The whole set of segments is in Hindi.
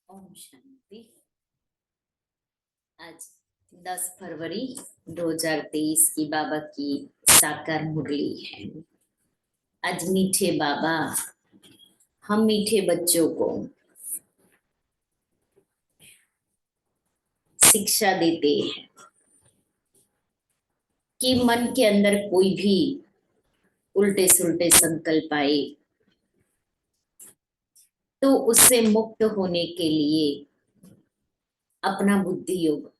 ओम शांति। आज 10 फरवरी 2023 की बाबा की साकार मुरली है। आज मीठे बाबा हम मीठे बच्चों को शिक्षा देते हैं। कि मन के अंदर कोई भी उल्टे सुल्टे संकल्प आए तो उससे मुक्त होने के लिए अपना बुद्धि योग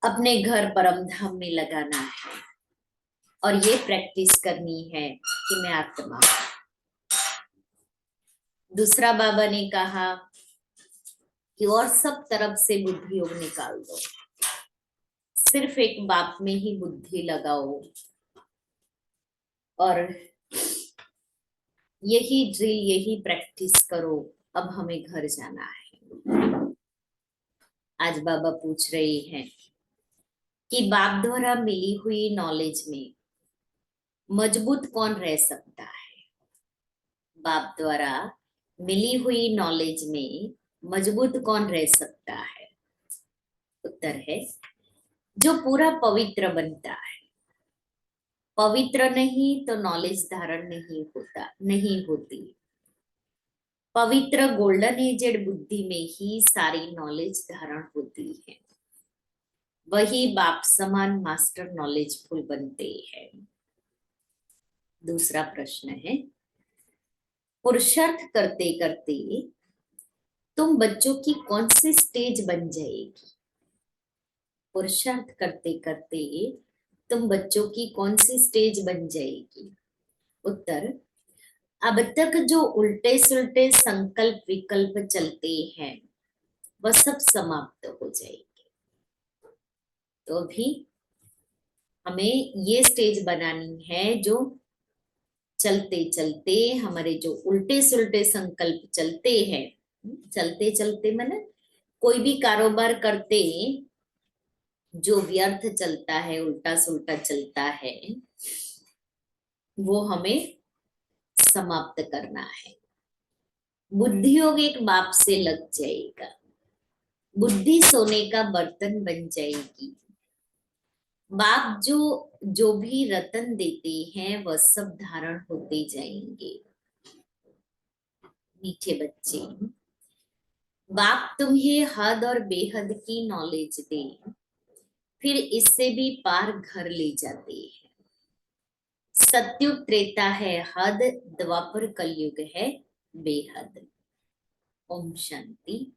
अपने घर परम धाम में लगाना है और ये प्रैक्टिस करनी है कि मैं आत्मा हूं। दूसरा बाबा ने कहा कि और सब तरफ से बुद्धि योग निकाल दो, सिर्फ एक बात में ही बुद्धि लगाओ और यही ड्रिल यही प्रैक्टिस करो। अब हमें घर जाना है। आज बाबा पूछ रहे हैं कि बाप द्वारा मिली हुई नॉलेज में मजबूत कौन रह सकता है। बाप द्वारा मिली हुई नॉलेज में मजबूत कौन रह सकता है। उत्तर है जो पूरा पवित्र बनता है। पवित्र नहीं तो नॉलेज धारण नहीं होती। पवित्र गोल्डन एजेड बुद्धि में ही सारी नॉलेज धारण होती है। वही बाप समान मास्टर नॉलेजफुल बनते हैं। दूसरा प्रश्न है, पुरुषार्थ करते करते तुम बच्चों की कौन सी स्टेज बन जाएगी। पुरुषार्थ करते करते तुम बच्चों की कौन सी स्टेज बन जाएगी। उत्तर, अब तक जो उल्टे सुल्टे संकल्प विकल्प चलते हैं वह सब समाप्त हो जाएंगे। तो अभी हमें ये स्टेज बनानी है जो चलते चलते हमारे जो उल्टे सुल्टे संकल्प चलते हैं, चलते चलते मैंने कोई भी कारोबार करते जो व्यर्थ चलता है उल्टा सुल्टा चलता है वो हमें समाप्त करना है। बुद्धि योग एक बाप से लग जाएगा। बुद्धि सोने का बर्तन बन जाएगी। बाप जो जो भी रतन देते हैं वह सब धारण होते जाएंगे। मीठे बच्चे, बाप तुम्हें हद और बेहद की नॉलेज दे, फिर इससे भी पार घर ले जाते हैं। सत्युग त्रेता है हद, द्वापर कलयुग है बेहद। ओम शांति।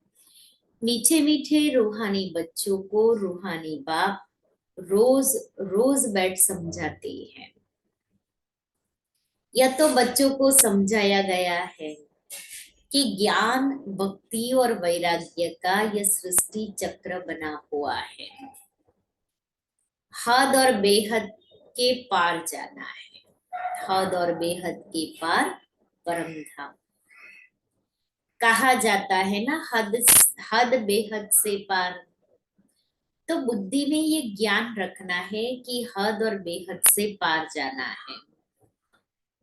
मीठे मीठे रूहानी बच्चों को रूहानी बाप रोज रोज बैठ समझाते हैं। यह तो बच्चों को समझाया गया है कि ज्ञान भक्ति और वैराग्य का यह सृष्टि चक्र बना हुआ है। हद और बेहद के पार जाना है। हद और बेहद के पार परम धाम। कहा जाता है ना, हद हद बेहद से पार। तो बुद्धि में ये ज्ञान रखना है कि हद और बेहद से पार जाना है।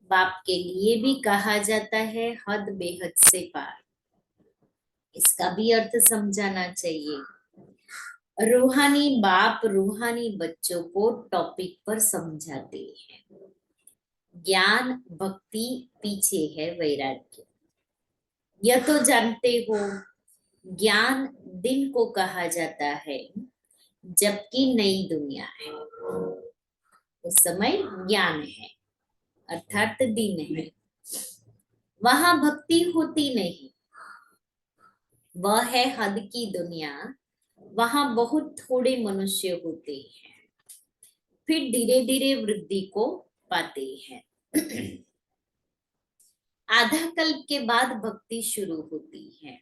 बाप के लिए भी कहा जाता है हद बेहद से पार। इसका भी अर्थ समझाना चाहिए। रूहानी बाप रूहानी बच्चों को टॉपिक पर समझाते हैं। ज्ञान भक्ति पीछे है वैराग्य। यह तो जानते हो ज्ञान दिन को कहा जाता है जबकि नई दुनिया है। उस समय ज्ञान है अर्थात दिन है। वहां भक्ति होती नहीं, वह है हद की दुनिया। वहां बहुत थोड़े मनुष्य होते हैं, फिर धीरे धीरे वृद्धि को पाते हैं। आधा कल्प के बाद भक्ति शुरू होती है।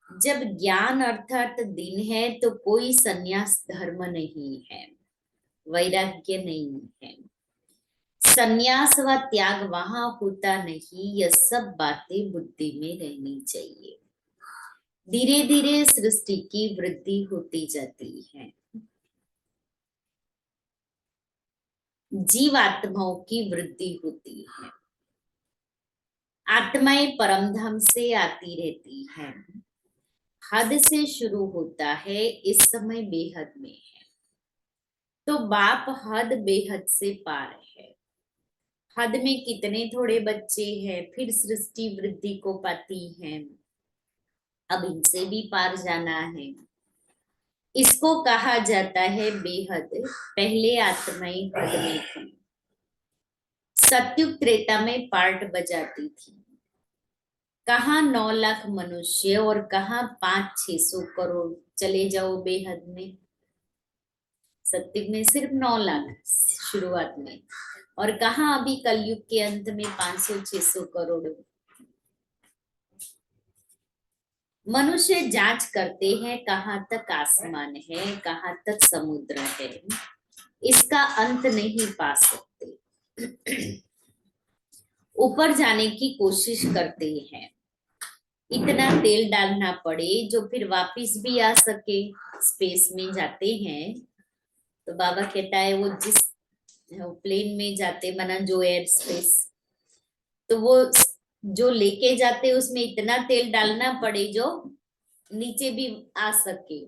जब ज्ञान अर्थात दिन है तो कोई संन्यास धर्म नहीं है, वैराग्य नहीं है। संन्यास व त्याग वहां होता नहीं। यह सब बातें बुद्धि में रहनी चाहिए। धीरे धीरे सृष्टि की वृद्धि होती जाती है। जीवात्माओं की वृद्धि होती है। आत्माएं परमधाम से आती रहती हैं। हद से शुरू होता है, इस समय बेहद में है। तो बाप हद बेहद से पार है। हद में कितने थोड़े बच्चे हैं, फिर सृष्टि वृद्धि को पाती है। अब इनसे भी पार जाना है। इसको कहा जाता है बेहद। पहले आत्माएं हद में थी, सत्युग त्रेता में पार्ट बजाती थी। कहाँ 9 लाख मनुष्य और कहाँ 500-600 करोड़। चले जाओ बेहद में। सत्युग में सिर्फ 9 लाख शुरुआत में, और कहाँ अभी कलयुग के अंत में 500-600 करोड़। मनुष्य जांच करते हैं कहाँ तक आसमान है, कहाँ तक समुद्र है, इसका अंत नहीं पा सकते। ऊपर जाने की कोशिश करते हैं, इतना तेल डालना पड़े जो फिर वापस भी आ सके। स्पेस में जाते हैं तो बाबा कहता है वो जिस प्लेन में जाते, माना जो एयर स्पेस, तो वो जो लेके जाते उसमें इतना तेल डालना पड़े जो नीचे भी आ सके।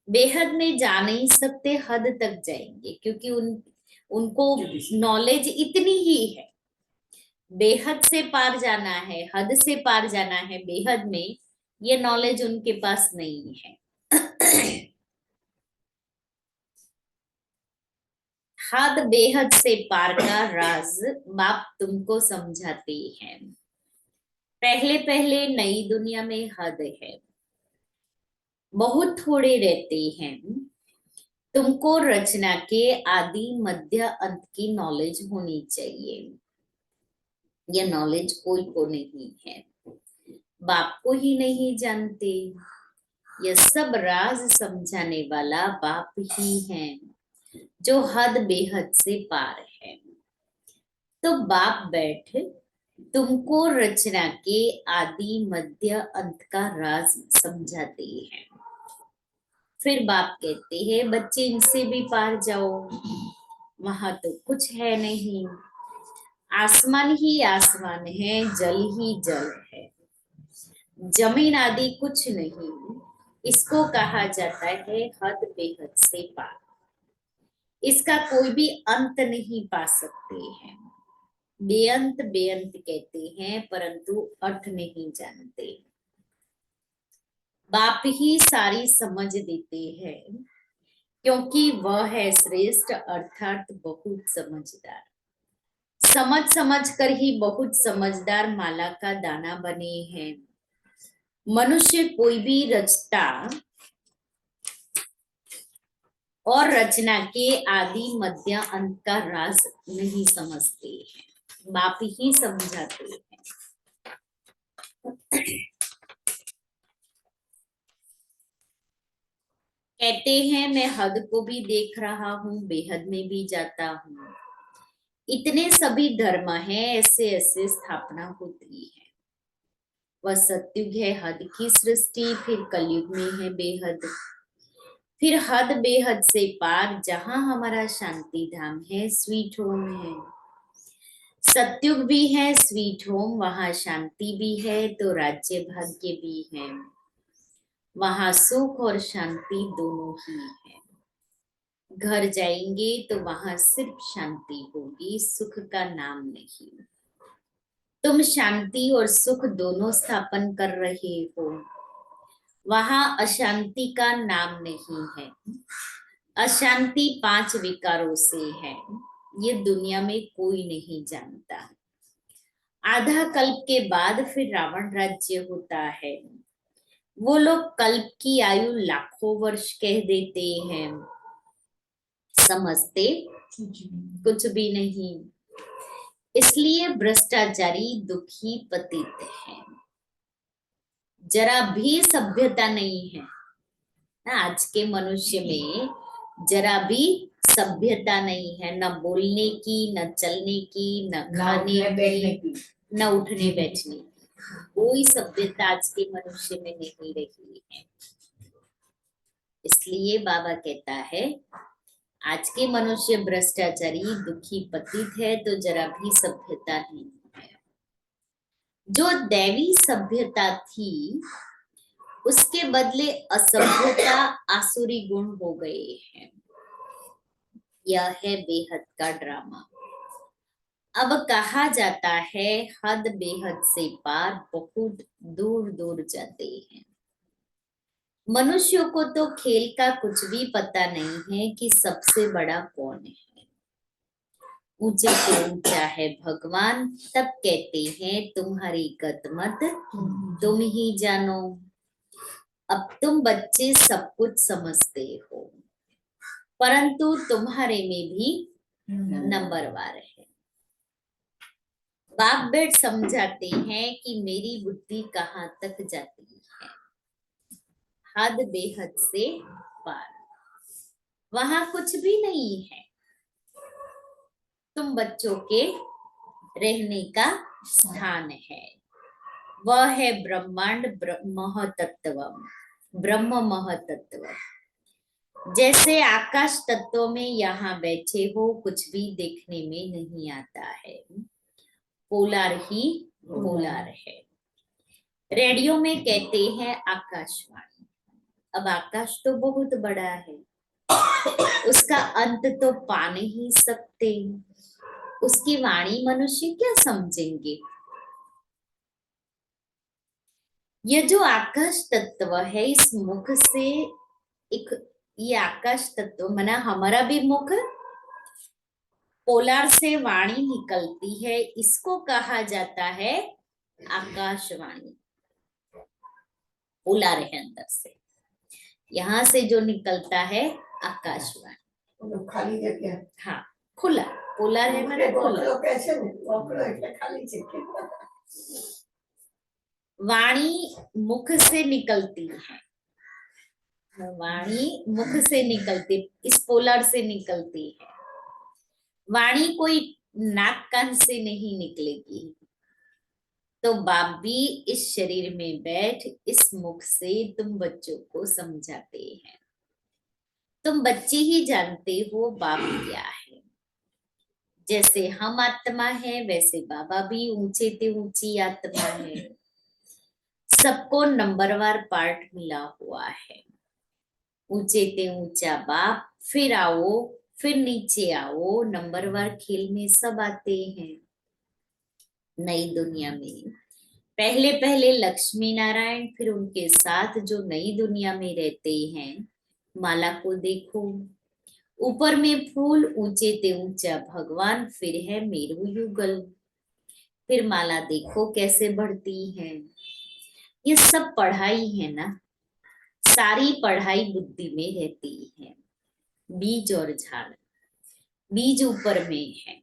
बेहद में जा नहीं सकते, हद तक जाएंगे क्योंकि उनको नॉलेज इतनी ही है। बेहद से पार जाना है, हद से पार जाना है बेहद में, ये नॉलेज उनके पास नहीं है। हद बेहद से पार का राज बाप तुमको समझाते हैं। पहले पहले नई दुनिया में हद है, बहुत थोड़े रहते हैं। तुमको रचना के आदि मध्य अंत की नॉलेज होनी चाहिए। यह नॉलेज कोई को नहीं है, बाप को ही नहीं जानते। यह सब राज समझाने वाला बाप ही है जो हद बेहद से पार है। तो बाप बैठ तुमको रचना के आदि मध्य अंत का राज समझाते हैं। फिर बाप कहते हैं बच्चे इनसे भी पार जाओ, वहां तो कुछ है नहीं। आसमान ही आसमान है, जल ही जल है, जमीन आदि कुछ नहीं। इसको कहा जाता है हद बेहद से पार। इसका कोई भी अंत नहीं पा सकते हैं। बेअंत बेअंत कहते हैं परंतु अर्थ नहीं जानते। बाप ही सारी समझ देते हैं क्योंकि वह है श्रेष्ठ अर्थात बहुत समझदार। समझ समझ कर ही बहुत समझदार माला का दाना बने हैं। मनुष्य कोई भी रचता और रचना के आदि मध्य अंत का राज नहीं समझते हैं, बाप ही समझाते हैं। कहते हैं मैं हद को भी देख रहा हूँ, बेहद में भी जाता हूँ। इतने सभी धर्म हैं, ऐसे ऐसे स्थापना होती है। वह सत्युग है हद की सृष्टि, फिर कलयुग में है बेहद, फिर हद बेहद से पार जहां हमारा शांति धाम है, स्वीट होम है। सत्युग भी है स्वीट होम, वहां शांति भी है तो राज्य भाग्य भी है। वहां सुख और शांति दोनों ही है। घर जाएंगे तो वहां सिर्फ शांति होगी, सुख का नाम नहीं। तुम शांति और सुख दोनों स्थापन कर रहे हो, वहां अशांति का नाम नहीं है। अशांति 5 विकारों से है, ये दुनिया में कोई नहीं जानता। आधा कल्प के बाद फिर रावण राज्य होता है। वो लोग कल्प की आयु लाखों वर्ष कह देते हैं, समझते कुछ भी नहीं। इसलिए भ्रष्टाचारी दुखी पतित है। जरा भी सभ्यता नहीं है ना आज के मनुष्य में, जरा भी सभ्यता नहीं है, न बोलने की, न चलने की, न खाने की, न उठने बैठने की। कोई सभ्यता आज के मनुष्य में नहीं रही है। इसलिए बाबा कहता है आज के मनुष्य भ्रष्टाचारी दुखी पतित है, तो जरा भी सभ्यता नहीं है। जो दैवी सभ्यता थी उसके बदले असभ्यता आसुरी गुण हो गए हैं। यह है बेहद का ड्रामा। अब कहा जाता है हद बेहद से पार बहुत दूर दूर जाते हैं। मनुष्यों को तो खेल का कुछ भी पता नहीं है कि सबसे बड़ा कौन है। ऊंचे से ऊंचा है भगवान, तब कहते हैं तुम्हारी गत मत तुम ही जानो। अब तुम बच्चे सब कुछ समझते हो, परंतु तुम्हारे में भी नंबरवार है। बाप बेट समझाते हैं कि मेरी बुद्धि कहाँ तक जाती है, हद बेहद से पार, वहां कुछ भी नहीं है। तुम बच्चों के रहने का स्थान है, वह है ब्रह्मांड महतत्व, ब्रह्म महतत्व। जैसे आकाश तत्व में यहाँ बैठे हो कुछ भी देखने में नहीं आता है, पोलार ही पोलार है। रेडियो में कहते हैं आकाशवाणी। अब आकाश तो बहुत बड़ा है, उसका अंत तो पा नहीं सकते, उसकी वाणी मनुष्य क्या समझेंगे। ये जो आकाश तत्व है, इस मुख से एक, ये आकाश तत्व मना हमारा भी मुख, पोलार से वाणी निकलती है, इसको कहा जाता है आकाशवाणी। पोलार है अंदर से, यहाँ से जो निकलता है आकाशवाणी। खाली जगह, हाँ खुला, पोलार है मैंने खुला। कैसे खाली जगह। वाणी मुख से निकलती है, वाणी मुख से निकलती, इस पोलर से निकलती है। वाणी कोई नाक कान से नहीं निकलेगी। तो बाप भी इस शरीर में बैठ इस मुख से तुम बच्चों को समझाते हैं। तुम बच्चे ही जानते हो बाप क्या है। जैसे हम आत्मा है, वैसे बाबा भी ऊंचे ते ऊंची आत्मा है। सबको नंबरवार पार्ट मिला हुआ है। ऊंचे ते ऊंचा बाप, फिर आओ, फिर नीचे आओ, नंबरवार खेल में सब आते हैं। नई दुनिया में पहले पहले लक्ष्मी नारायण, फिर उनके साथ जो नई दुनिया में रहते हैं, माला को देखो, ऊपर में फूल, ऊंचे ते ऊंचा भगवान, फिर है मेरू युगल। फिर माला देखो कैसे बढ़ती है। ये सब पढ़ाई है ना, सारी पढ़ाई बुद्धि में रहती है। बीज और झाड़, बीज ऊपर में है,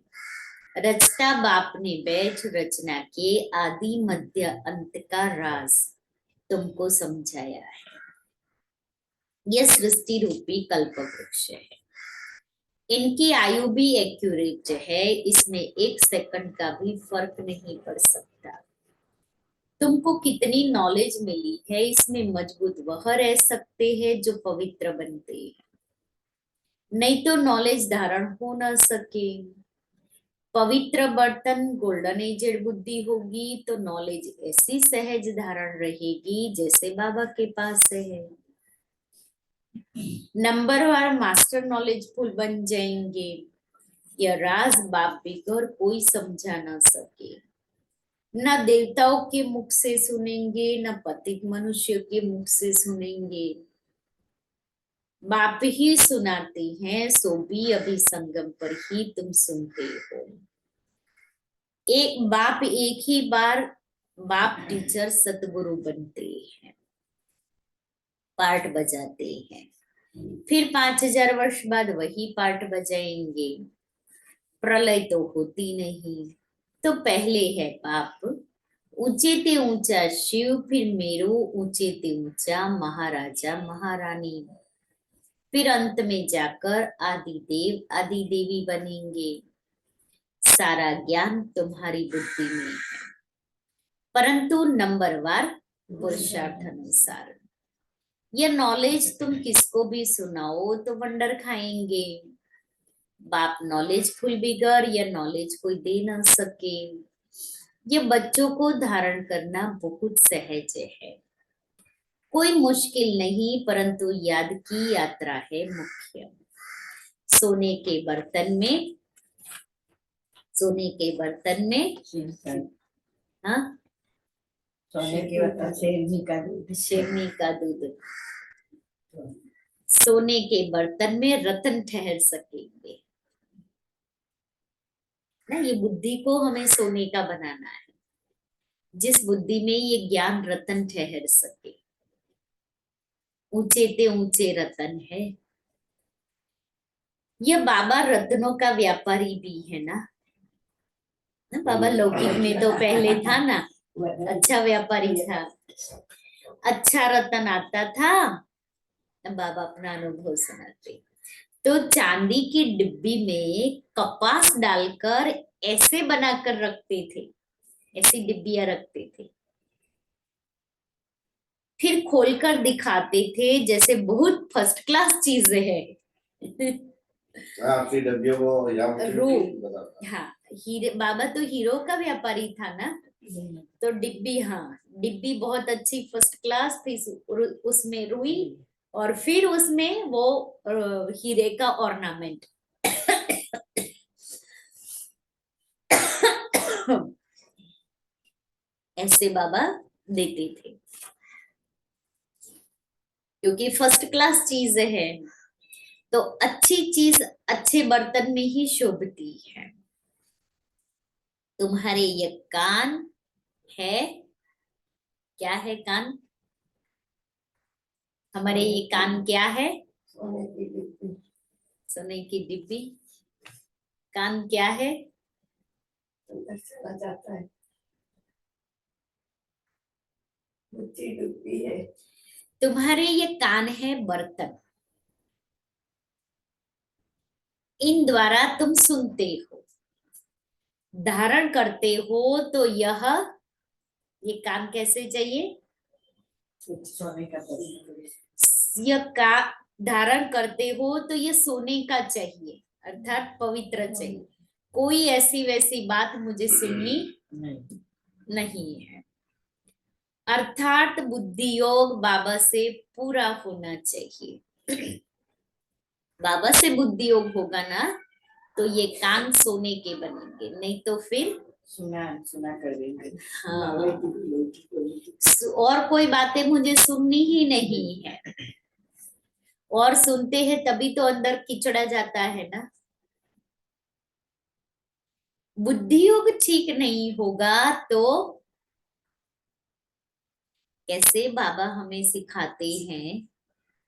रचता बाप ने बैठ रचना के आदि मध्य अंत का राज तुमको समझाया है। यह सृष्टि रूपी कल्प वृक्ष है। इनकी आयु भी एक्यूरेट है, इसमें 1 सेकंड का भी फर्क नहीं पड़ सकता। तुमको कितनी नॉलेज मिली है, इसमें मजबूत वह रह सकते हैं जो पवित्र बनते हैं, नहीं तो नॉलेज धारण हो न सके। पवित्र बर्तन गोल्डन एजेड बुद्धि होगी तो नॉलेज ऐसी सहज धारण रहेगी जैसे बाबा के पास है। नंबरवार मास्टर नॉलेजफुल बन जाएंगे। यह राज बाप बिगड़ कोई समझा ना सके। न देवताओं के मुख से सुनेंगे, न पतित मनुष्य के मुख से सुनेंगे। बाप ही सुनाते हैं, सो भी अभी संगम पर ही तुम सुनते हो। एक बाप एक ही बार बाप टीचर सतगुरु बनते हैं, पार्ट बजाते हैं, फिर 5000 वर्ष बाद वही पार्ट बजाएंगे। प्रलय तो होती नहीं। तो पहले है बाप, ऊंचे ते ऊंचा शिव, फिर मेरू, ऊंचे ते ऊंचा महाराजा महारानी, फिर अंत में जाकर आदि देव आदि देवी बनेंगे। सारा ज्ञान तुम्हारी बुद्धि में है, परंतु नंबरवार पुरुषार्थ अनुसार। यह नॉलेज तुम किसको भी सुनाओ तो वंडर खाएंगे। बाप नॉलेजफुल बिगर, यह नॉलेज कोई दे ना सके। ये बच्चों को धारण करना बहुत सहज है, कोई मुश्किल नहीं, परंतु याद की यात्रा है मुख्य। सोने के बर्तन में, सोने के बर्तन में, हाँ, सोने के बर्तन शेरनी का दूध, शेरनी का दूध। सोने के बर्तन में रत्न ठहर सकेंगे ना। ये बुद्धि को हमें सोने का बनाना है, जिस बुद्धि में ये ज्ञान रत्न ठहर सके। ऊंचे ते ऊंचे रतन है। यह बाबा रत्नों का व्यापारी भी है ना। बाबा लौकिक में तो पहले था ना, अच्छा व्यापारी था, अच्छा रतन आता था। बाबा अपना अनुभव सुनाते। तो चांदी की डिब्बी में कपास डालकर ऐसे बनाकर रखते थे, ऐसी डिब्बियां रखते थे, फिर खोलकर दिखाते थे जैसे बहुत फर्स्ट क्लास चीजें है। आपकी डब्बियों को रू हाँ, हीरे बाबा तो हीरो का व्यापारी था ना। तो डिब्बी, हाँ डिब्बी बहुत अच्छी फर्स्ट क्लास थी, उसमें रुई और फिर उसमें वो हीरे का ऑर्नामेंट। ऐसे बाबा देते थे, क्योंकि फर्स्ट क्लास चीज है। तो अच्छी चीज अच्छे बर्तन में ही शोभती है। तुम्हारे ये कान है, क्या है कान? हमारे ये कान क्या है? सोने की डिब्बी। सोने की डिब्बी। कान क्या है? अंदर चला जाता है। बुद्धि डूबी है। तुम्हारे ये कान है बर्तन, इन द्वारा तुम सुनते हो, धारण करते हो। तो ये कान कैसे चाहिए? सोने का बर्तन। यह का धारण करते हो तो ये सोने का चाहिए, अर्थात पवित्र चाहिए। कोई ऐसी वैसी बात मुझे सुननी नहीं है। अर्थात बुद्धि योग बाबा से पूरा होना चाहिए। बाबा से बुद्धि योग होगा ना, तो ये कान सोने के बनेंगे, नहीं तो फिर सुना सुना कर देंगे। हाँ, और कोई बातें मुझे सुननी ही नहीं है। और सुनते हैं तभी तो अंदर किचड़ा जाता है ना। बुद्धि योग ठीक नहीं होगा तो कैसे बाबा हमें सिखाते हैं,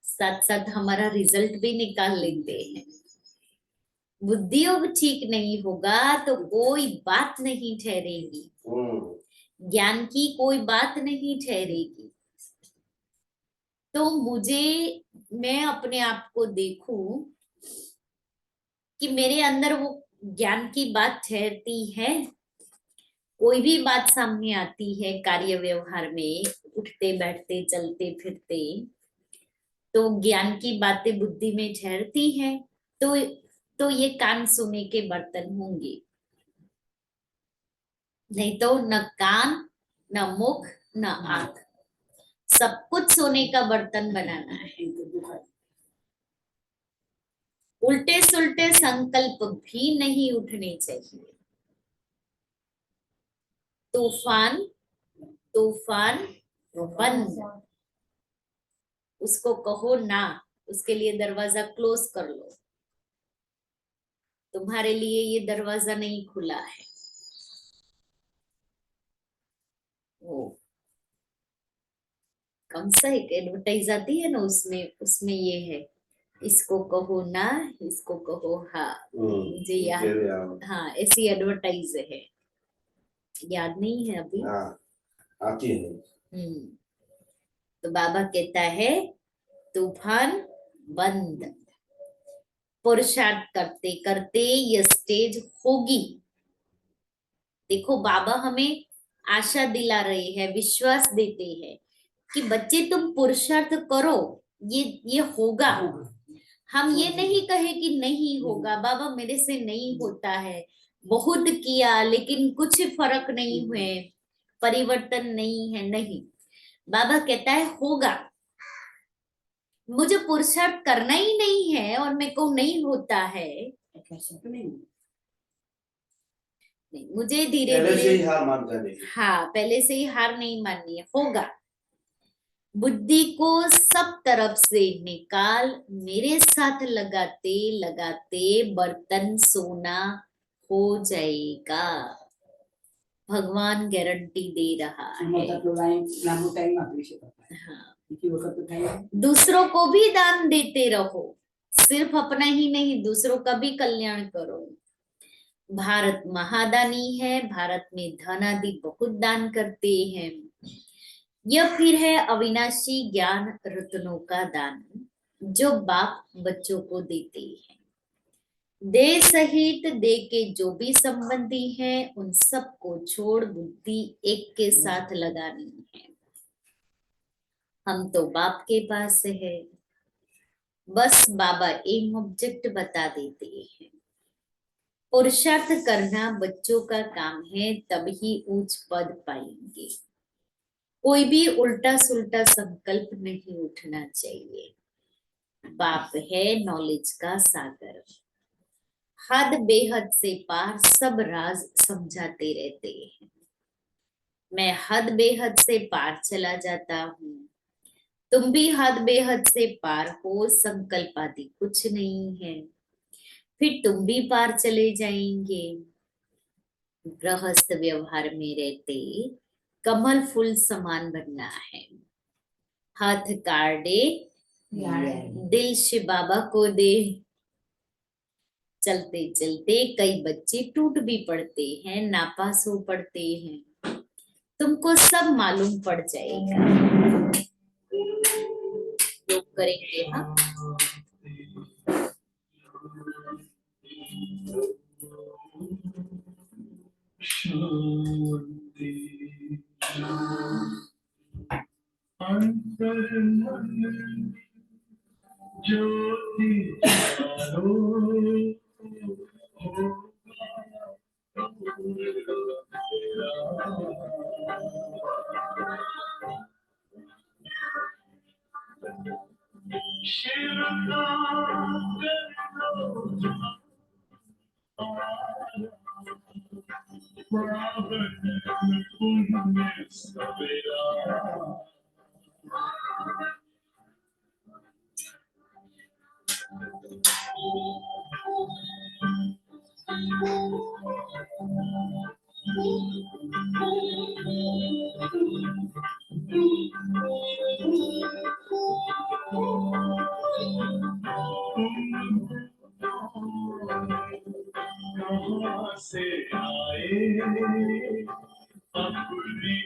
साथ साथ हमारा रिजल्ट भी निकाल लेते हैं। बुद्धि योग ठीक नहीं होगा तो कोई बात नहीं ठहरेगी, ज्ञान की कोई बात नहीं ठहरेगी। तो मैं अपने आप को देखूं कि मेरे अंदर वो ज्ञान की बात ठहरती है। कोई भी बात सामने आती है कार्य व्यवहार में, उठते बैठते चलते फिरते, तो ज्ञान की बातें बुद्धि में ठहरती हैं। तो ये कान सोने के बर्तन होंगे, नहीं तो न कान, न मुख, न आंख, सब कुछ सोने का बर्तन बनाना है। उल्टे सुल्टे संकल्प भी नहीं उठने चाहिए। तूफान, तूफान बंद, उसको कहो ना, उसके लिए दरवाजा क्लोज कर लो। तुम्हारे लिए ये दरवाजा नहीं खुला है। वो कम सा एक एडवर्टाइज आती है ना, उसमें उसमें ये है, इसको कहो ना, इसको कहो हाँ। मुझे याद, हाँ ऐसी एडवर्टाइज है, याद नहीं है अभी। आती है। तो बाबा कहता है तूफान बंद। पुरुषार्थ करते करते ये स्टेज होगी। देखो बाबा हमें आशा दिला रहे हैं, विश्वास देते हैं कि बच्चे तुम पुरुषार्थ करो, ये होगा। हम ये नहीं कहे कि नहीं होगा, बाबा मेरे से नहीं होता है, बहुत किया लेकिन कुछ फर्क नहीं हुए, परिवर्तन नहीं है, नहीं। बाबा कहता है होगा। मुझे पुरुषार्थ करना ही नहीं है और मेरे को नहीं होता है, नहीं, मुझे धीरे पहले से ही धीरे, हार मान जाने की। हाँ पहले से ही हार नहीं माननी है, होगा। बुद्धि को सब तरफ से निकाल, मेरे साथ लगाते लगाते बर्तन सोना हो जाएगा। भगवान गारंटी दे रहा है। हाँ, दूसरों को भी दान देते रहो, सिर्फ अपना ही नहीं, दूसरों का भी कल्याण करो। भारत महादानी है, भारत में धन आदि बहुत दान करते हैं। यह फिर है अविनाशी ज्ञान रत्नों का दान, जो बाप बच्चों को देते हैं। दे सहित दे के जो भी संबंधी हैं, उन सबको छोड़ बुद्धि एक के साथ लगानी है। हम तो बाप के पास है, बस बाबा एम ऑब्जेक्ट बता देते हैं। पुरुषार्थ करना बच्चों का काम है, तभी उच्च पद पाएंगे। कोई भी उल्टा सुल्टा संकल्प नहीं उठना चाहिए। बाप है नॉलेज का सागर, हद बेहद से पार सब राज समझाते रहते हैं। मैं हद बेहद से पार चला जाता हूँ, तुम भी हद बेहद से पार हो। संकल्प आदि कुछ नहीं है, फिर तुम भी पार चले जाएंगे। गृहस्थ व्यवहार में रहते कमल फूल समान बनना है। हाथ काटे दिल शिव बाबा को दे। चलते चलते कई बच्चे टूट भी पड़ते हैं, नापास हो पड़ते हैं, तुमको सब मालूम पड़ जाएगा। योग करेंगे हाँ। शांति अंतर मन ज्योति चारो शिव पुण्य सवेरा कहाँ से आए अपनी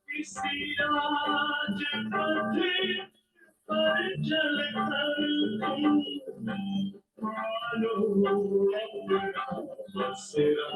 किसी आज पथे पर चल कर मानो अपना बसेरा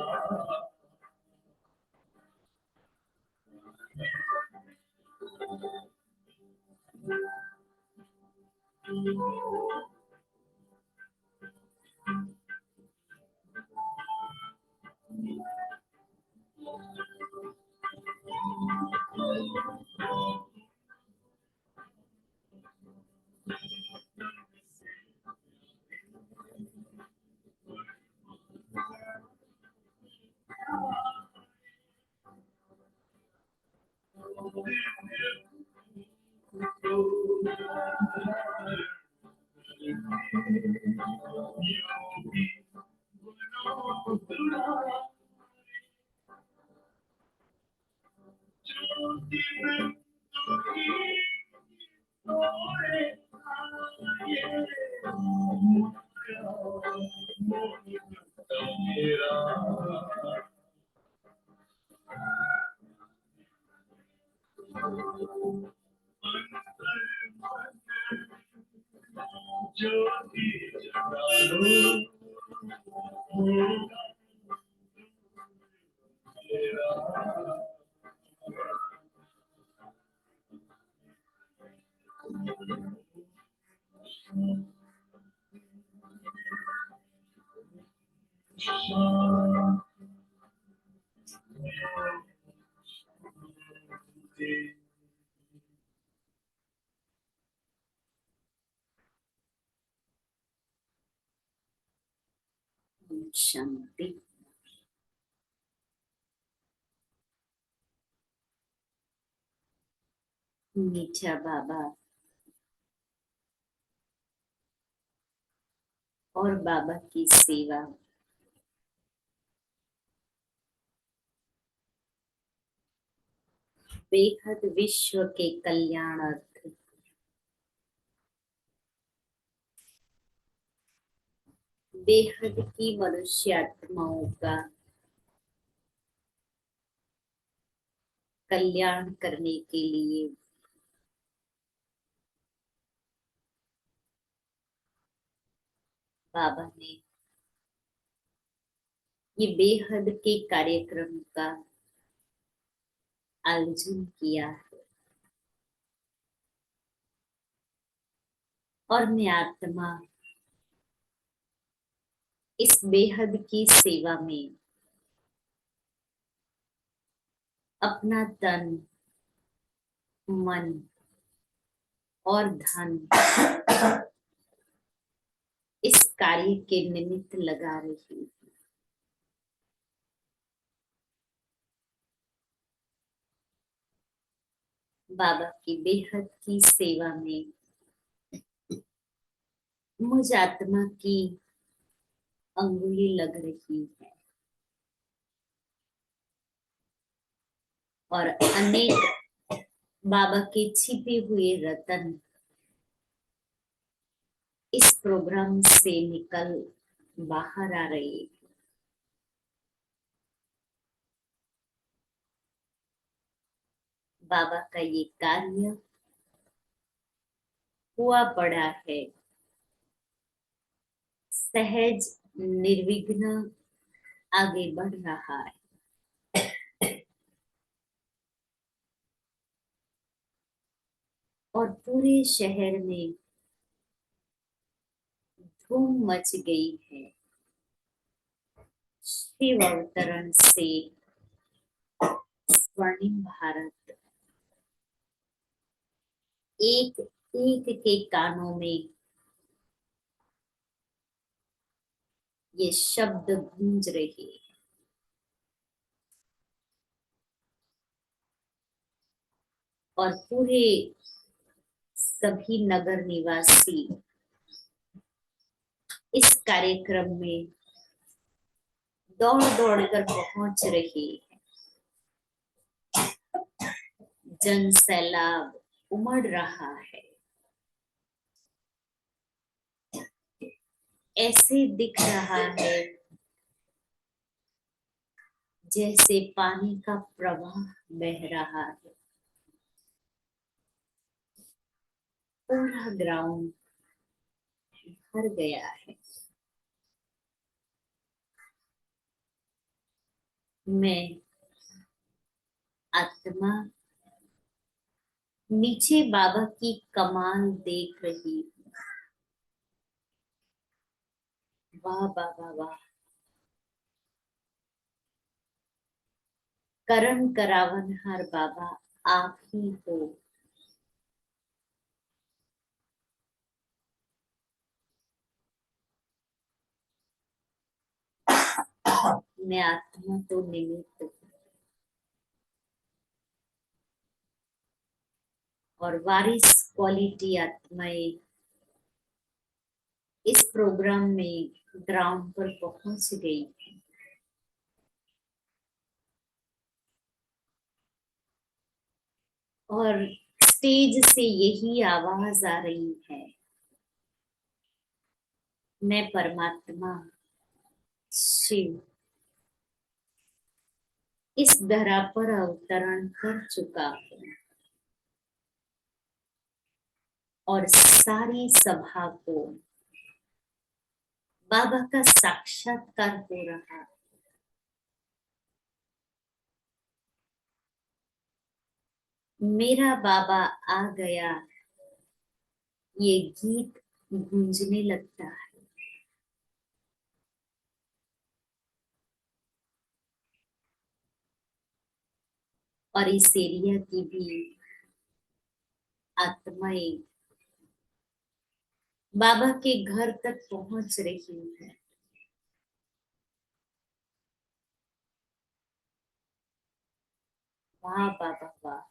ज्योति जगालो शांति। मीठा बाबा और बाबा की सेवा बेहद विश्व के कल्याणार्थ बेहद की मनुष्य आत्माओं का कल्याण करने के लिए बाबा ने ये बेहद के कार्यक्रम का आयोजन किया है। और मैं आत्मा इस बेहद की सेवा में अपना तन मन और धन इस कार्य के निमित्त लगा रही हूँ। बाबा की बेहद की सेवा में मुझ आत्मा की अंगुली लग रही है और अनेक बाबा के छिपे हुए रतन इस प्रोग्राम से निकल बाहर आ रहे हैं। बाबा का ये कार्य हुआ पड़ा है, सहज निर्विघ्न आगे बढ़ रहा है। और पूरे शहर में धूम मच गई है शिव अवतरण से। स्वर्णिम भारत एक एक के कानों में ये शब्द गूंज रहे हैं। और पूरे सभी नगर निवासी इस कार्यक्रम में दौड़ दौड़ कर पहुंच रहे हैं। जन सैलाब उमड़ रहा है। ऐसे दिख रहा है जैसे पानी का प्रवाह बह रहा है। पूरा ग्राउंड भर गया है। मैं आत्मा नीचे बाबा की कमाल देख रही हूँ। वाह बाबा वाह, करण करावनहार बाबा आप ही हो। मैं आत्मा तो निमित्त हूँ और वारिस क्वालिटी आत्माएं इस प्रोग्राम में ग्राउंड पर पहुंच गई है। और स्टेज से यही आवाज आ रही है, मैं परमात्मा शिव इस धरा पर अवतरण कर चुका हूँ और सारी सभा को बाबा का साक्षात्कार हो रहा है। मेरा बाबा आ गया, ये गीत गूंजने लगता है। और इस एरिया की भी आत्माएं बाबा के घर तक पहुंच रही है। वाह बाबा वाह,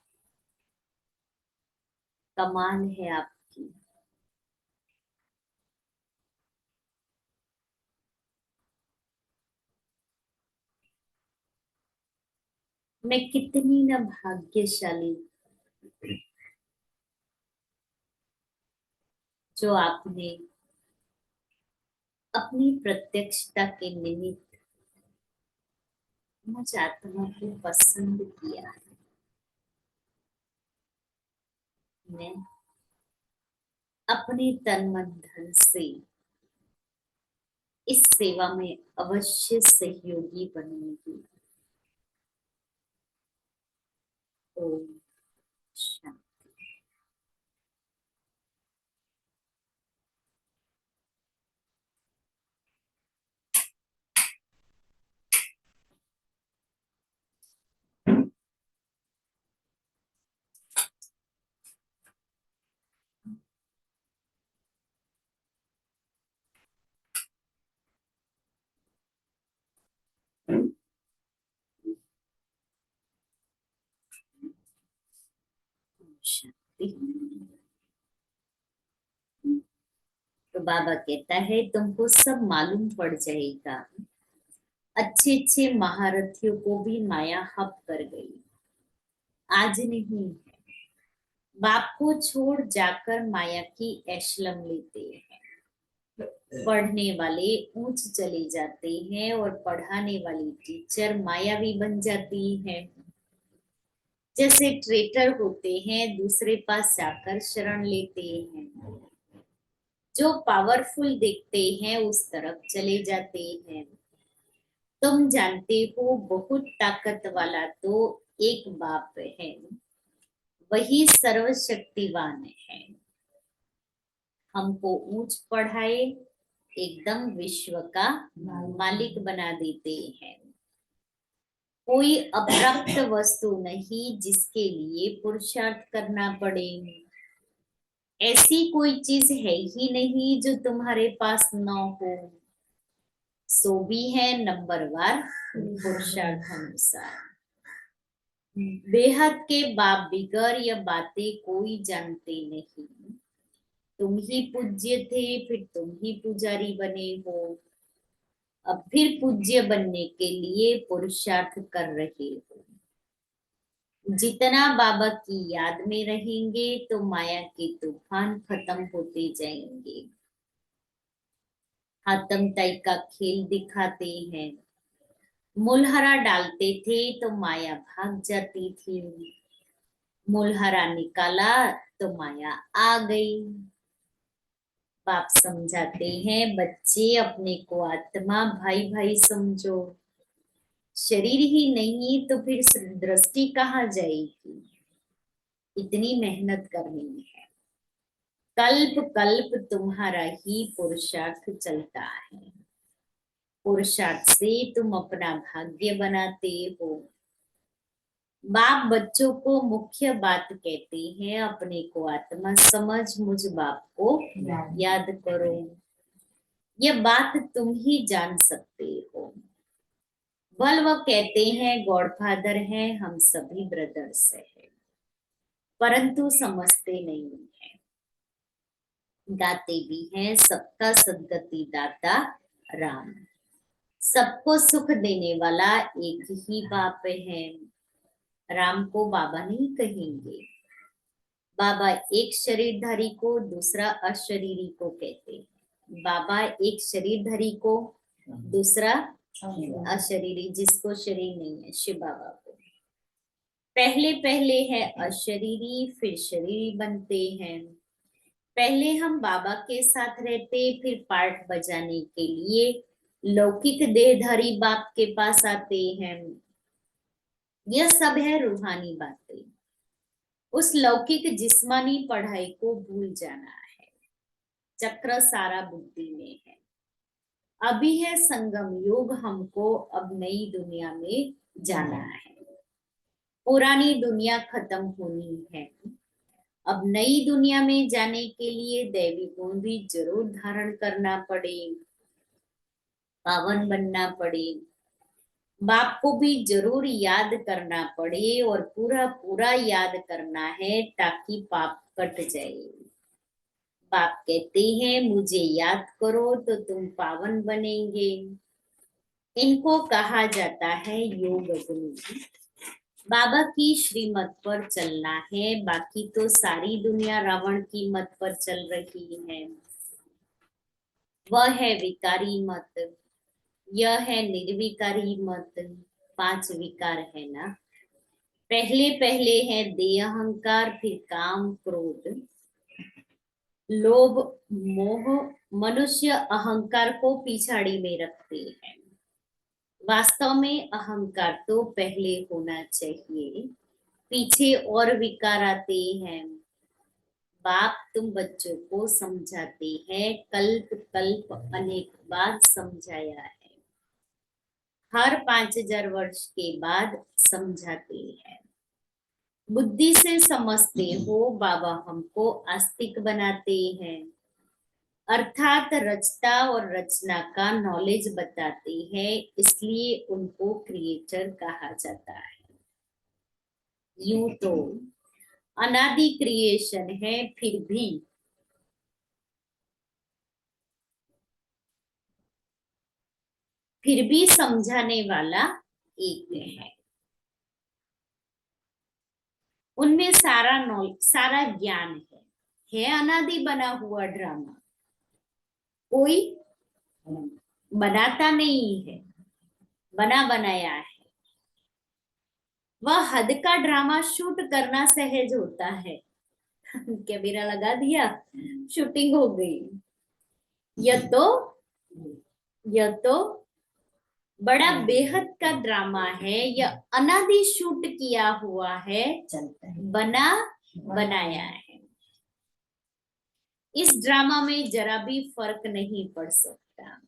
कमाल है आपकी। मैं कितनी न भाग्यशाली जो आपने अपनी प्रत्यक्षता के निमित्त मुझ आत्मा को पसंद किया है। मैं अपने तन मन धन से इस सेवा में अवश्य सहयोगी बनूंगी। ओम शांति। शांति। तो बाबा कहता है तुमको सब मालूम पड़ जाएगा। अच्छे अच्छे महारथियों को भी माया हप कर गई, आज नहीं। बाप को छोड़ जाकर माया की एशलम लेते हैं। पढ़ने वाले ऊंच चले जाते हैं और पढ़ाने वाली टीचर मायावी बन जाती है। जैसे ट्रेटर होते हैं दूसरे पास जाकर शरण लेते हैं, जो पावरफुल दिखते हैं उस तरफ चले जाते हैं। तुम जानते हो बहुत ताकत वाला तो एक बाप है, वही सर्वशक्तिवान है। हमको ऊंच पढ़ाए, एकदम विश्व का मालिक बना देते हैं। कोई अप्राप्त वस्तु नहीं जिसके लिए पुरुषार्थ करना पड़े। ऐसी कोई चीज है ही नहीं जो तुम्हारे पास न हो। सो भी है नंबरवार पुरुषार्थ अनुसार। बेहद के बाप बिगर यह बातें कोई जानते नहीं। तुम ही पूज्य थे, फिर तुम ही पुजारी बने हो। अब फिर पूज्य बनने के लिए पुरुषार्थ कर रहे हो। जितना बाबा की याद में रहेंगे तो माया के तूफान खत्म होते जाएंगे। हातम ताई का खेल दिखाते हैं। मुलहरा डालते थे तो माया भाग जाती थी, मुलहरा निकाला तो माया आ गई। बाप समझाते हैं बच्चे अपने को आत्मा भाई भाई समझो। शरीर ही नहीं तो फिर दृष्टि कहाँ जाएगी। इतनी मेहनत करनी है। कल्प कल्प तुम्हारा ही पुरुषार्थ चलता है। पुरुषार्थ से तुम अपना भाग्य बनाते हो। बाप बच्चों को मुख्य बात कहते हैं अपने को आत्मा समझ, मुझ बाप को याद करो। यह बात तुम ही जान सकते हो। बल वह कहते हैं गॉडफादर हैं, हम सभी ब्रदर्स हैं, परंतु समझते नहीं है। गाते भी हैं सबका सदगति दाता राम। सबको सुख देने वाला एक ही बाप है। राम को बाबा नहीं कहेंगे। बाबा एक शरीरधारी को दूसरा अशरीरी को कहते हैं। बाबा एक शरीरधारी को दूसरा अशरीरी, जिसको शरीर नहीं है, शिव बाबा को पहले पहले है अशरीरी, फिर शरीरी बनते हैं। पहले हम बाबा के साथ रहते, फिर पार्ट बजाने के लिए लौकिक देहधारी बाप के पास आते हैं। यह सब है रूहानी बातें। उस लौकिक जिस्मानी पढ़ाई को भूल जाना है। चक्र सारा बुद्धि में है। अभी है संगम युग, हमको अब नई दुनिया में जाना है। पुरानी दुनिया खत्म होनी है। अब नई दुनिया में जाने के लिए दैवी गुण भी जरूर धारण करना पड़े, पावन बनना पड़े। बाप को भी जरूर याद करना पड़े और पूरा पूरा याद करना है ताकि पाप कट जाए। बाप कहते हैं मुझे याद करो तो तुम पावन बनेंगे। इनको कहा जाता है योग गुरु। बाबा की श्रीमत पर चलना है, बाकी तो सारी दुनिया रावण की मत पर चल रही है। वह है विकारी मत, यह है निर्विकारी मत। 5 विकार है ना। पहले पहले है देह अहंकार, फिर काम क्रोध लोभ मोह। मनुष्य अहंकार को पिछाड़ी में रखते हैं। वास्तव में अहंकार तो पहले होना चाहिए, पीछे और विकार आते हैं। बाप तुम बच्चों को समझाते हैं, कल्प कल्प अनेक बार समझाया है। हर 5000 वर्ष के बाद समझाते हैं। बुद्धि से समझते हो, बाबा हमको आस्तिक बनाते हैं, अर्थात रचता और रचना का नॉलेज बताते हैं, इसलिए उनको क्रिएटर कहा जाता है। यूं तो अनादि क्रिएशन है, फिर भी समझाने वाला एक है। उनमें सारा ज्ञान है अनादि बना हुआ ड्रामा। कोई बनाता नहीं है, बना बनाया है। वह हद का ड्रामा शूट करना सहज होता है। कैमरा लगा दिया, शूटिंग हो गई। यह तो बड़ा बेहद का ड्रामा है, यह अनादि शूट किया हुआ है, चलता है बना बनाया है। इस ड्रामा में जरा भी फर्क नहीं पड़ सकता।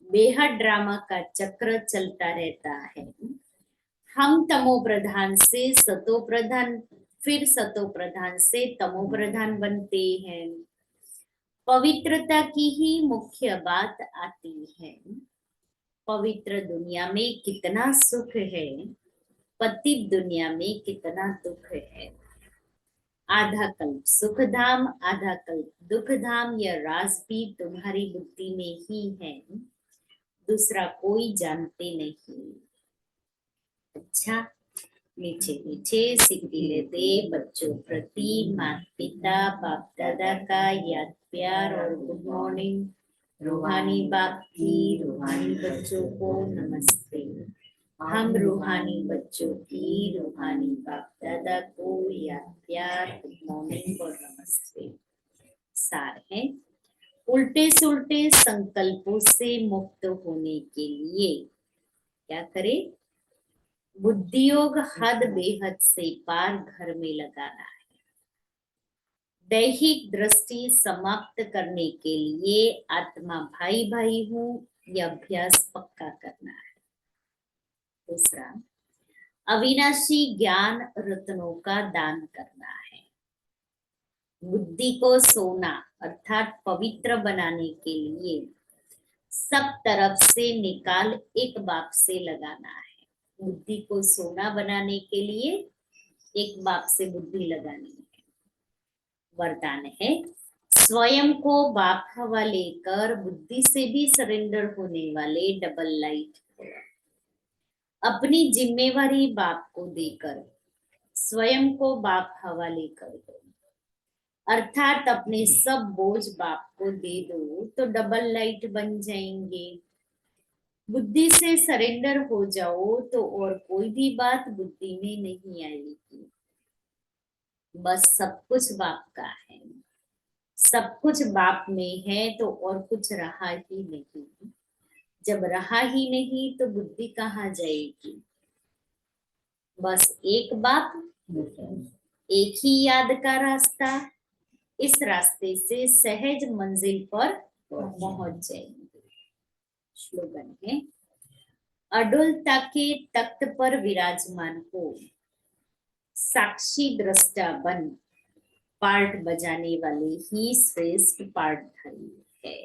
बेहद ड्रामा का चक्र चलता रहता है। हम तमो प्रधान से सतो प्रधान, फिर सतो प्रधान से तमो प्रधान बनते हैं। पवित्रता की ही मुख्य बात आती है। पवित्र दुनिया में कितना सुख है, पतित दुनिया में कितना दुख है। आधा कल्प सुख धाम, आधा कल्प दुख धाम, यह राज भी तुम्हारी बुद्धि में ही है, दूसरा कोई जानते नहीं। अच्छा, मीठे मीठे सिक्के लेते बच्चों प्रति माता पिता बाप दादा का याद प्यार और गुड मॉर्निंग। रूहानी बाप की रूहानी बच्चों को नमस्ते। हम रूहानी बच्चों की रूहानी बाप दादा को याद प्यार गुड मॉर्निंग और नमस्ते। सार है, उल्टे सुल्टे संकल्पों से मुक्त होने के लिए क्या करें? बुद्धि योग हद बेहद से पार घर में लगाना है। दैहिक दृष्टि समाप्त करने के लिए आत्मा भाई भाई हूं, यह अभ्यास पक्का करना है। दूसरा, अविनाशी ज्ञान रत्नों का दान करना है। बुद्धि को सोना अर्थात पवित्र बनाने के लिए सब तरफ से निकाल एक बाप से लगाना है। बुद्धि को सोना बनाने के लिए एक बाप से बुद्धि लगानी है। वरदान है, स्वयं को बाप हवाले कर बुद्धि से भी सरेंडर होने वाले डबल लाइट हो। अपनी जिम्मेवारी बाप को देकर स्वयं को बाप हवाले कर दो, अर्थात अपने सब बोझ बाप को दे दो तो डबल लाइट बन जाएंगे। बुद्धि से सरेंडर हो जाओ तो और कोई भी बात बुद्धि में नहीं आएगी। बस सब कुछ बाप का है, सब कुछ बाप में है तो और कुछ रहा ही नहीं। जब रहा ही नहीं तो बुद्धि कहाँ जाएगी? बस एक बाप, एक ही याद का रास्ता। इस रास्ते से सहज मंजिल पर पहुंच जाएंगे। स्लोगन है, अडुलता के तख्त पर विराजमान हो, साक्षी दृष्टा बन, पार्ट बजाने वाले ही श्रेष्ठ पार्टधारी है।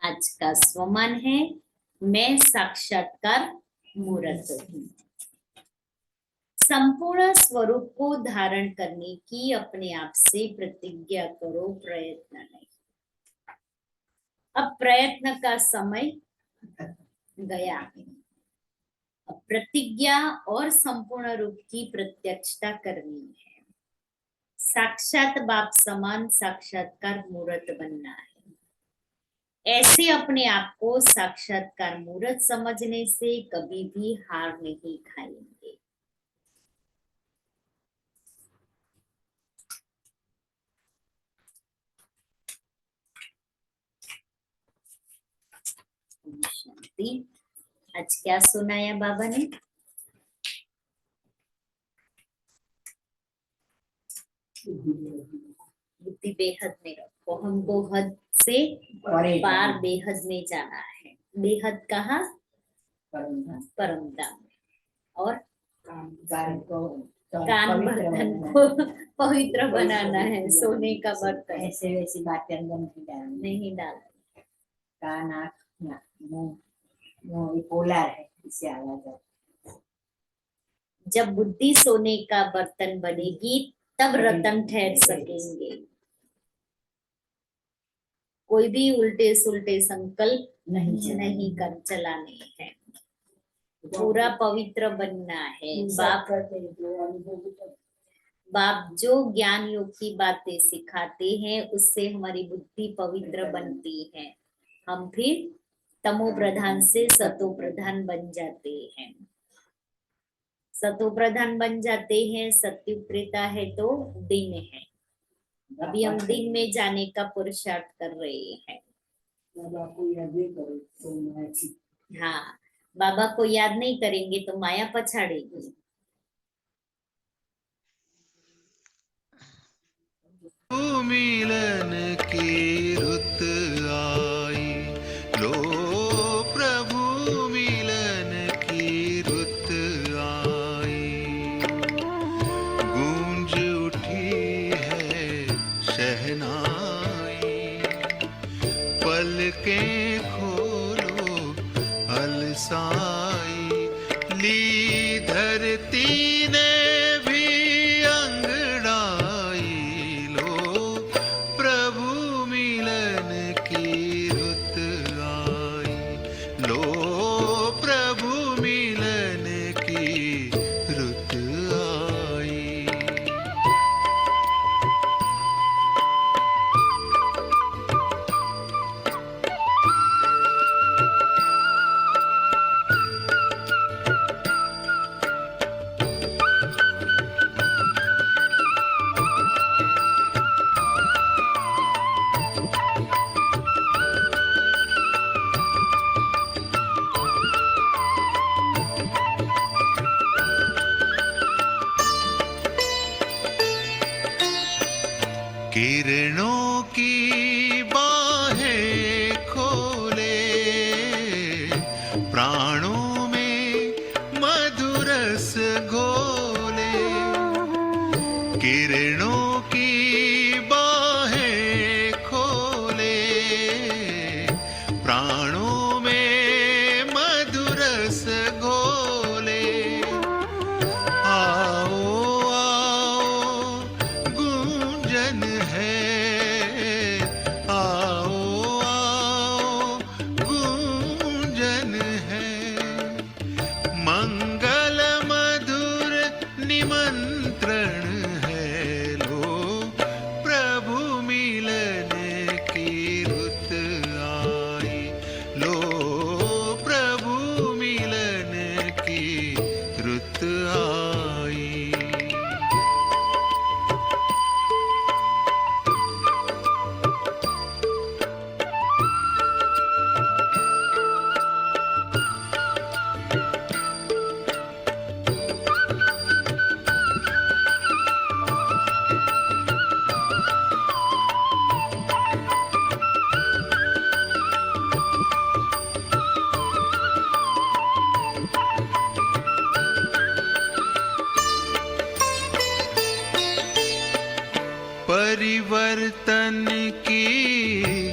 आज का स्वमान है मैं साक्षात्कार मूर्त हूँ। संपूर्ण स्वरूप को धारण करने की अपने आप से प्रतिज्ञा करो, प्रयत्न नहीं। अब प्रयत्न का समय गया है। अब प्रतिज्ञा और संपूर्ण रूप की प्रत्यक्षता करनी है। साक्षात बाप समान साक्षात्कार मूर्त बनना है। ऐसे अपने आप को साक्षात्कार मूर्त समझने से कभी भी हार नहीं खाएंगे। शांति। आज क्या सुनाया बाबा ने? बुद्धि बेहद में रखो। हमको हद से पार बेहद में जाना है। बेहद कहा? परम धाम। और कान बर्तन को पवित्र बनाना है। सोने का बर्तन ऐसे वैसी बातें अंदर नहीं डालना। कान, आँख, मुंह पोलर है, इससे आवाज आती। जब बुद्धि सोने का बर्तन बनेगी तब रतन ठहर सकेंगे। कोई भी उल्टे सुल्टे संकल्प नहीं कर चलाने हैं। पूरा पवित्र बनना है। बाप जो ज्ञान योग की बातें सिखाते हैं उससे हमारी बुद्धि पवित्र बनती है। हम फिर तमो प्रधान से सतो प्रधान बन जाते हैं। सतो प्रधान बन जाते हैं। सत्युग त्रेता है तो दिन है। अभी हम दिन में जाने का पुरुषार्थ कर रहे हैं। हाँ, बाबा को याद नहीं करेंगे तो माया पछाड़ेगी। मिलन की रुत आई, लो प्रभु मिलन की रुत आई। गूंज उठी है शहनाई, पलकें खोलो अलसाई। ली धरती ने किरणों की बाहें खोले, प्राणों में मधुरस घोले। किरणों की बाहें खोले, प्राणों में मधुरस घोले। परिवर्तन की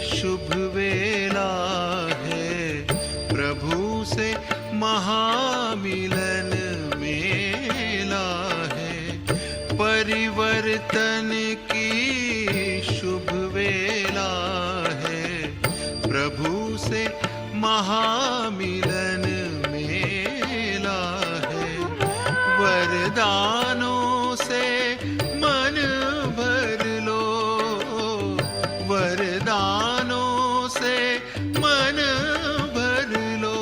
शुभ वेला से महामिलन मेला है। परिवर्तन की शुभ वेला है, प्रभु से महामिलन मेला है। वरदानों से मन भर लो, वरदानों से मन भर लो।